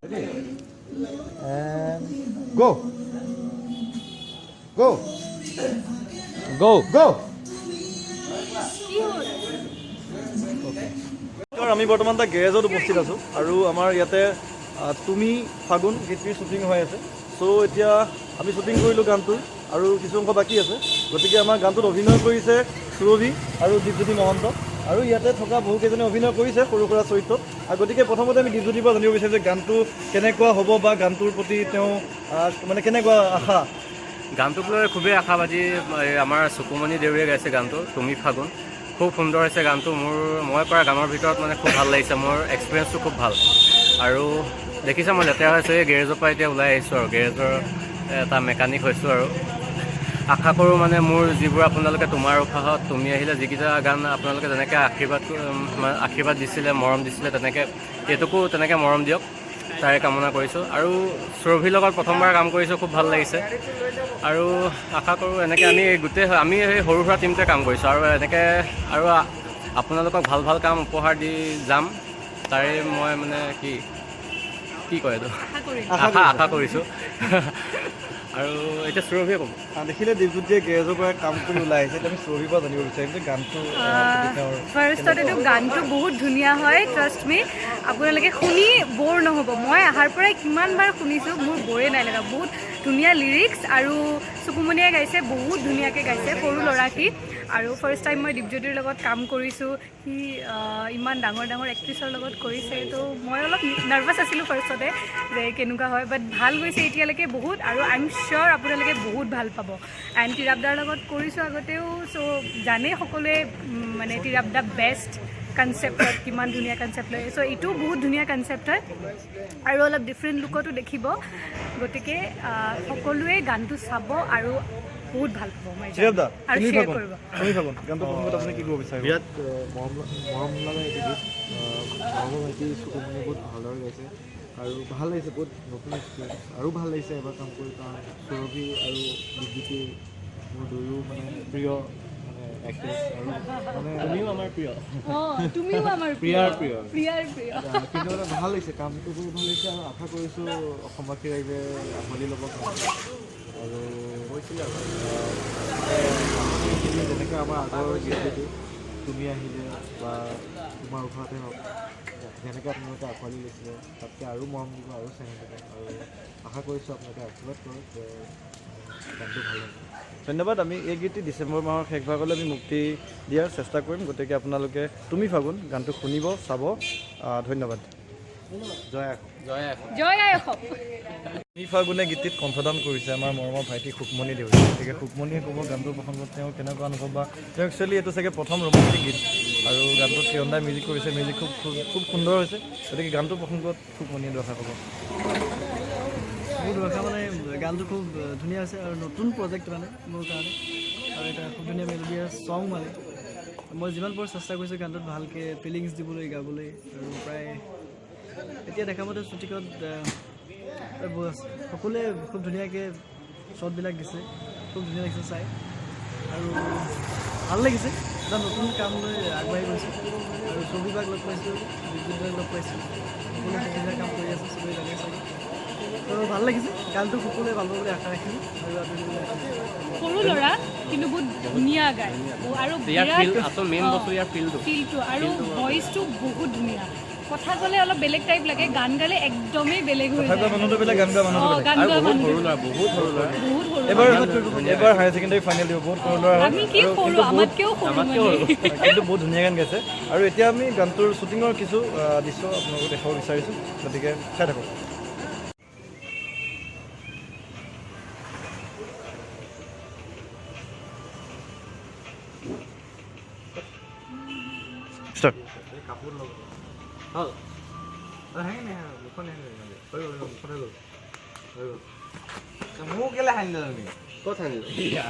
And go. Go. Go. Go. আমি বৰ্তমান এটা গেৰেজত উপস্থিত আছোঁ আৰু আমাৰ ইয়াতে তুমি ফাগুন গীতটিৰ শ্বুটিং হৈ আছে। চ' এতিয়া আমি শ্বুটিং কৰিলোঁ গানটোৰ আৰু কিছু অংশ বাকী আছে। গতিকে আমাৰ গানটোত অভিনয় কৰিছে সুৰভি আৰু দীপজ্যোতি মহন্ত আৰু ইয়াতে থকা বহুকেইজনে অভিনয় কৰিছে সৰু সুৰা চৰিত্ৰত। আৰু গতিকে প্ৰথমতে আমি দীপজ্যোতিৰ পৰা জানিব বিচাৰিছোঁ যে গানটো কেনেকুৱা হ'ব বা গানটোৰ প্ৰতি তেওঁ মানে কেনেকুৱা আশা। গানটোক লৈ খুবেই আশাবাদী। আমাৰ চুকুমণি দেউৰীয়ে গাইছে গানটো তুমি ফাগুন। খুব সুন্দৰ হৈছে গানটো। মই কৰা গানৰ ভিতৰত মানে খুব ভাল লাগিছে। মোৰ এক্সপিৰিয়েঞ্চটো খুব ভাল। আৰু দেখিছে মই লেতেৰা হৈছোঁ, এই গেৰেজৰ পৰা এতিয়া ওলাই আহিছোঁ আৰু গেৰেজৰ এটা মেকানিক হৈছোঁ আৰু আশা কৰোঁ মানে মোৰ যিবোৰ আপোনালোকে তোমাৰ উশাহত তুমি আহিলে যিকেইটা গান আপোনালোকে যেনেকৈ আশীৰ্বাদ দিছিলে, মৰম দিছিলে, তেনেকৈ এইটোকো তেনেকৈ মৰম দিয়ক তাৰে কামনা কৰিছোঁ। আৰু সুৰভিৰ লগত প্ৰথমবাৰ কাম কৰিছোঁ, খুব ভাল লাগিছে। আৰু আশা কৰোঁ এনেকৈ আমি সেই সৰু সুৰা টিমটোৱে কাম কৰিছোঁ আৰু এনেকৈ আৰু আপোনালোকক ভাল ভাল কাম উপহাৰ দি যাম, তাৰে মই মানে কি কয় এইটো আশা কৰিছোঁ। আৰু এতিয়া সুৰভিয়ে ক'ম। দেখিলে দীপজ্যোতিয়ে গেৰেজৰ পৰা কাম কৰি ওলাই আহিছে। আমি সুৰভিৰ পৰা জানিব বিচাৰিম যে গানটো ফাৰ্ষ্টত এইটো গানটো বহুত ধুনীয়া হয়। ট্ৰাষ্ট মি, আপোনালোকে শুনি ব'ৰ নহ'ব। মই অহাৰ পৰাই কিমানবাৰ শুনিছোঁ, মোৰ ব'ৰে নাই লগা। বহুত ধুনীয়া লিৰিক্স আৰু চুকুমণিয়ে গাইছে, বহুত ধুনীয়াকৈ গাইছে, সৰু ল'ৰাটি। আৰু ফাৰ্ষ্ট টাইম মই দীপজ্যোতিৰ লগত কাম কৰিছোঁ। সি ইমান ডাঙৰ ডাঙৰ এক্ট্ৰেছৰ লগত কৰিছে, তো মই অলপ নাৰ্ভাছ আছিলোঁ ফাৰ্ষ্টতে যে কেনেকুৱা হয়, বাট ভাল গৈছে এতিয়ালৈকে বহুত। আৰু আই এম চিয়'ৰ আপোনালোকে বহুত ভাল পাব। এণ্ড তিৰাবদাৰ লগত কৰিছোঁ আগতেও, চ' জানেই সকলোৱে মানে তিৰাবদা বেষ্ট কনচেপ্টত, কিমান ধুনীয়া কনচেপ্ট লয়। চ' এইটোও বহুত ধুনীয়া কনচেপ্ট হয় আৰু অলপ ডিফাৰেণ্ট লুকতো দেখিব। গতিকে সকলোৱে গানটো চাব আৰু বহুত ভাল পাব আৰু শ্বেয়াৰ কৰিব। বিৰাট মৰম লগা এটি গীত। মৰমৰ ভাইটি চুকুমণিয়ে বহুত ভালদৰে গাইছে আৰু ভাল লাগিছে, বহুত নতুন এক্সপিৰিয়েঞ্চ। আৰু ভাল লাগিছে এবাৰ কাম কৰি, কাৰণ সুৰভি আৰু দীপজ্যোতি মোৰ দুয়ো মানে প্ৰিয় মানে এক্ট্ৰেছ আৰু মানে তুমিও আমাৰ প্ৰিয়। প্ৰিয়াৰ প্ৰিয়। কিন্তু মানে ভাল লাগিছে, কামটো কৰি ভাল লাগিছে আৰু আশা কৰিছোঁ অসমবাসী ৰাইজে আঁকোৱালি ল'ব। আৰু কৈছিলে যেনেকৈ আমাৰ আগৰ গীতটো তুমি আহিলে বা তোমাৰ উশাহতে হওক, যেনেকৈ আপোনালোকে আঁকোৱালি লৈছিলে তাতকৈ আৰু মৰম দিব, আৰু চেনেহ দিব। আৰু আশা কৰিছোঁ আপোনালোকে আশীৰ্বাদ কৰক যে গানটো ভাল হ'ব। ধন্যবাদ। আমি এই গীতটি ডিচেম্বৰ মাহৰ শেষ ভাগলৈ আমি মুক্তি দিয়াৰ চেষ্টা কৰিম। গতিকে আপোনালোকে তুমি ফাগুন গানটো শুনিব, চাব। ধন্যবাদ। জয় আশোক। জয় আই অসম। তুমি ফাগুনে গীতটিত কণ্ঠদান কৰিছে আমাৰ মৰমৰ ভাইটি সুকমণি দেউৰী। গতিকে সুকমণিয়ে ক'ব গানটোৰ প্ৰসংগত তেওঁ কেনেকুৱা অনুভৱ বা তেওঁ একচুৱেলি এইটো চাগে প্ৰথম ৰোমান্টিক গীত আৰু গানটোত শ্ৰীয়ন্দাই মিউজিক কৰিছে। মিউজিক খুব সুন্দৰ হৈছে। গতিকে গানটোৰ প্ৰসংগত সুকমণিয়ে দুআষাৰ ক'ব। মোৰ দুআষাৰ মানে গানটো খুব ধুনীয়া হৈছে আৰু নতুন প্ৰজেক্ট মানে মোৰ কাৰণে, আৰু এটা খুব ধুনীয়া মেলোডিয়াছ চং মানে। মই যিমান পাৰোঁ চেষ্টা কৰিছোঁ গানটোত ভালকৈ ফিলিংছ দিবলৈ, গাবলৈ। আৰু প্ৰায় এতিয়া দেখা মতে শ্বুটিঙত সকলোৱে খুব ধুনীয়াকৈ শ্বটবিলাক দিছে, খুব ধুনীয়া লাগিছে চাই। আৰু ভাল লাগিছে, এটা নতুন কাম লৈ আগবাঢ়ি গৈছোঁ। আৰু ছবিবাক লগ পাইছোঁ, দীপজ্যোতিক লগ পাইছোঁ, সকলোৱে ধুনীয়া কাম কৰি আছে, চবেই জানে চাগে। আৰু ভাল লাগিছে, গানটো সকলোৱে ভাল পাব বুলি আশা ৰাখিলোঁ। সৰু ল'ৰা কিন্তু বহুত ধুনীয়া গায় আৰু ফিলটো আৰু ভইচটো বহুত ধুনীয়া। কথা ক'লে অলপ বেলেগ টাইপ লাগে, গান গালে একদমেই বেলেগ হৈ যায়। এবাৰ হায়াৰ ছেকেণ্ডেৰী ফাইনেল দিব, বহুত সৰু ল'ৰা কিন্তু বহুত ধুনীয়া গান গাইছে। আৰু এতিয়া আমি গানটোৰ শ্বুটিঙৰ কিছু দৃশ্য আপোনালোকক দেখাব বিচাৰিছোঁ। গতিকে চাই থাকক। কাপোৰ লগ হ'ল হেঙে নে মুখখন হেঙে হৈ গ'ল মুখতে গ'ল হৈ গ'ল। মোক কেলে হাঁহিলা তুমি? ক'ত হাঁহিলা?